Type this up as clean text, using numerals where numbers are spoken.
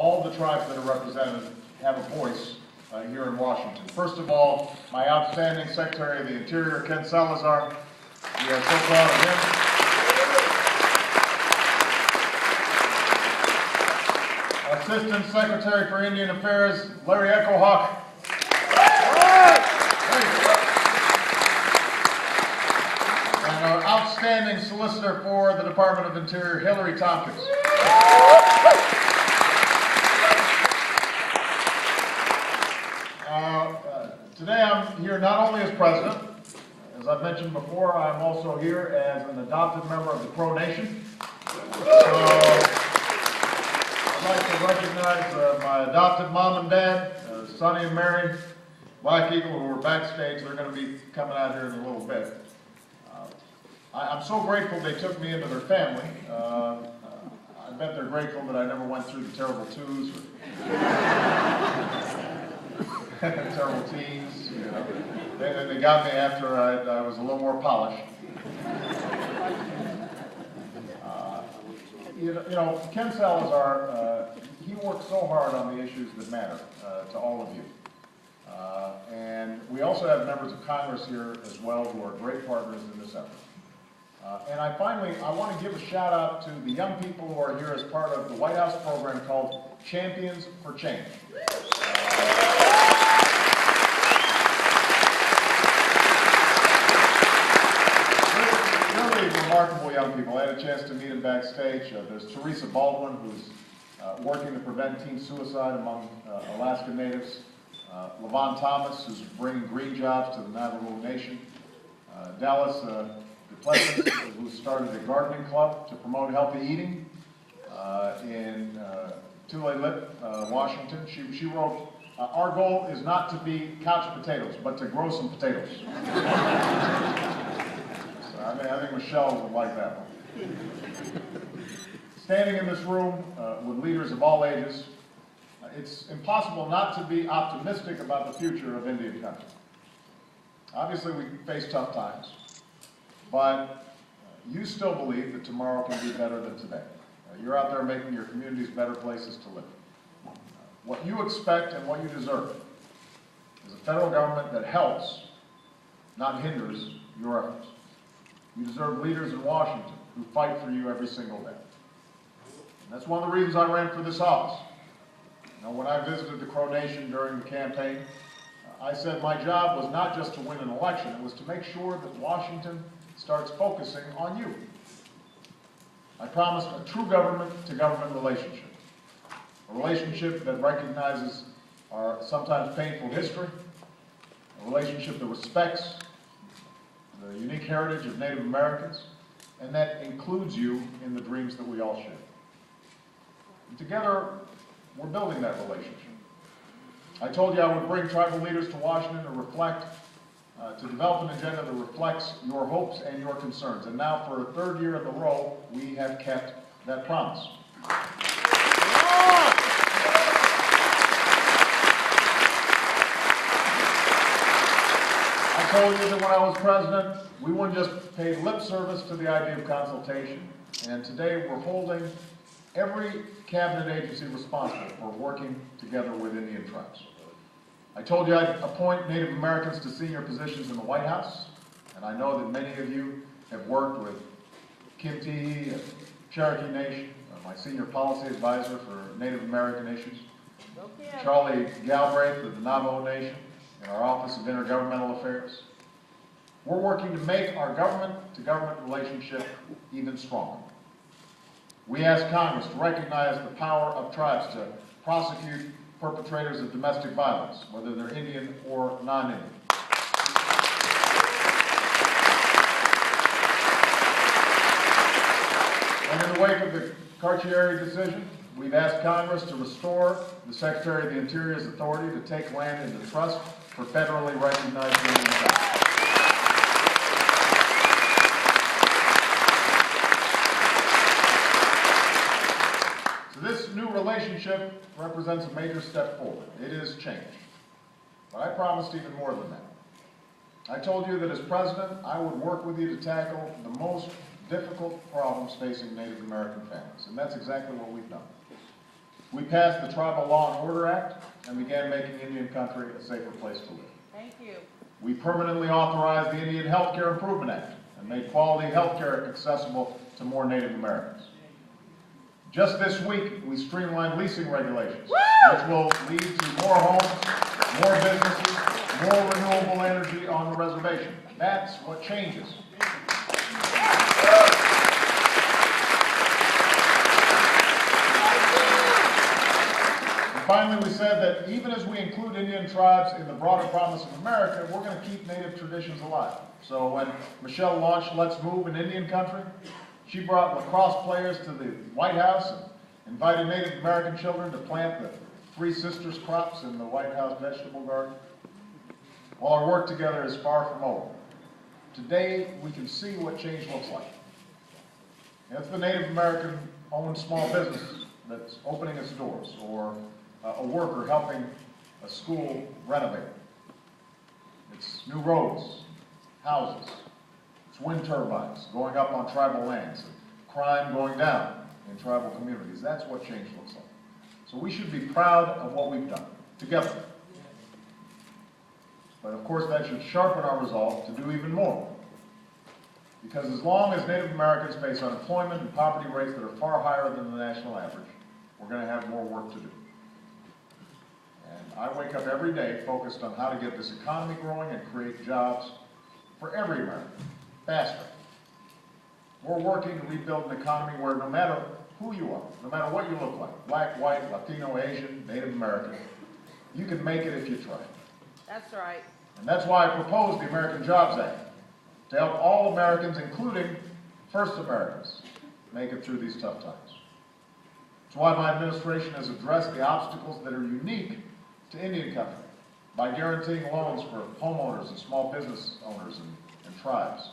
all the tribes that are represented have a voice here in Washington. First of all, my outstanding Secretary of the Interior, Ken Salazar. We are so proud of him. Assistant Secretary for Indian Affairs, Larry Echohawk. And our outstanding Solicitor for the Department of Interior, Hillary Tompkins. Today I'm here not only as President. As I've mentioned before, I'm also here as an adopted member of the Crow Nation. So I'd like to recognize my adopted mom and dad, Sonny and Mary, Black Eagle, who are backstage. They're going to be coming out here in a little bit. I'm so grateful they took me into their family. I bet they're grateful that I never went through the terrible twos or terrible teens. You know. They got me after I was a little more polished. You know, Ken Salazar, he works so hard on the issues that matter to all of you. And we also have members of Congress here as well who are great partners in this effort. And I want to give a shout out to the young people who are here as part of the White House program called Champions for Change. Remarkable young people. I had a chance to meet them backstage. There's Teresa Baldwin, who's working to prevent teen suicide among Alaskan natives. Levon Thomas, who's bringing green jobs to the Navajo Nation. Dallas Duplessis, who started a gardening club to promote healthy eating in Tulalip, Washington. She wrote, "Our goal is not to be couch potatoes, but to grow some potatoes." I think Michelle would like that one. Standing in this room with leaders of all ages, it's impossible not to be optimistic about the future of Indian country. Obviously, we face tough times, but you still believe that tomorrow can be better than today. You're out there making your communities better places to live. What you expect and what you deserve is a federal government that helps, not hinders, your efforts. You deserve leaders in Washington who fight for you every single day. And that's one of the reasons I ran for this office. You know, when I visited the Crow Nation during the campaign, I said my job was not just to win an election, it was to make sure that Washington starts focusing on you. I promised a true government-to-government relationship, a relationship that recognizes our sometimes painful history, a relationship that respects the unique heritage of Native Americans, and that includes you in the dreams that we all share. And together, we're building that relationship. I told you I would bring tribal leaders to Washington to develop an agenda that reflects your hopes and your concerns. And now, for a third year in a row, we have kept that promise. I told you that when I was president, we wouldn't just pay lip service to the idea of consultation. And today we're holding every cabinet agency responsible for working together with Indian tribes. I told you I'd appoint Native Americans to senior positions in the White House. And I know that many of you have worked with Kim Teehee, Cherokee Nation, my senior policy advisor for Native American issues, Charlie Galbraith of the Navajo Nation, in our Office of Intergovernmental Affairs. We're working to make our government-to-government relationship even stronger. We ask Congress to recognize the power of tribes to prosecute perpetrators of domestic violence, whether they're Indian or non-Indian. And in the wake of the Carcieri decision, we've asked Congress to restore the Secretary of the Interior's authority to take land into trust for federally recognized Indian tribes. So this new relationship represents a major step forward. It is change. But I promised even more than that. I told you that as president, I would work with you to tackle the most difficult problems facing Native American families, and that's exactly what we've done. We passed the Tribal Law and Order Act and began making Indian country a safer place to live. Thank you. We permanently authorized the Indian Healthcare Improvement Act and made quality healthcare accessible to more Native Americans. Just this week, we streamlined leasing regulations, which will lead to more homes, more businesses, more renewable energy on the reservation. That's what changes. Finally, we said that even as we include Indian tribes in the broader promise of America, we're going to keep Native traditions alive. So when Michelle launched Let's Move in Indian Country, she brought lacrosse players to the White House and invited Native American children to plant the Three Sisters crops in the White House vegetable garden. Well, our work together is far from over. Today, we can see what change looks like. And it's the Native American-owned small business that's opening its doors, or a worker helping a school renovate. It's new roads, houses, it's wind turbines going up on tribal lands, and crime going down in tribal communities. That's what change looks like. So we should be proud of what we've done, together. But of course that should sharpen our resolve to do even more. Because as long as Native Americans face unemployment and poverty rates that are far higher than the national average, we're going to have more work to do. And I wake up every day focused on how to get this economy growing and create jobs for every American, faster. We're working to rebuild an economy where no matter who you are, no matter what you look like, black, white, Latino, Asian, Native American, you can make it if you try. That's right. And that's why I proposed the American Jobs Act, to help all Americans, including First Americans, make it through these tough times. It's why my administration has addressed the obstacles that are unique to Indian country by guaranteeing loans for homeowners and small business owners and tribes.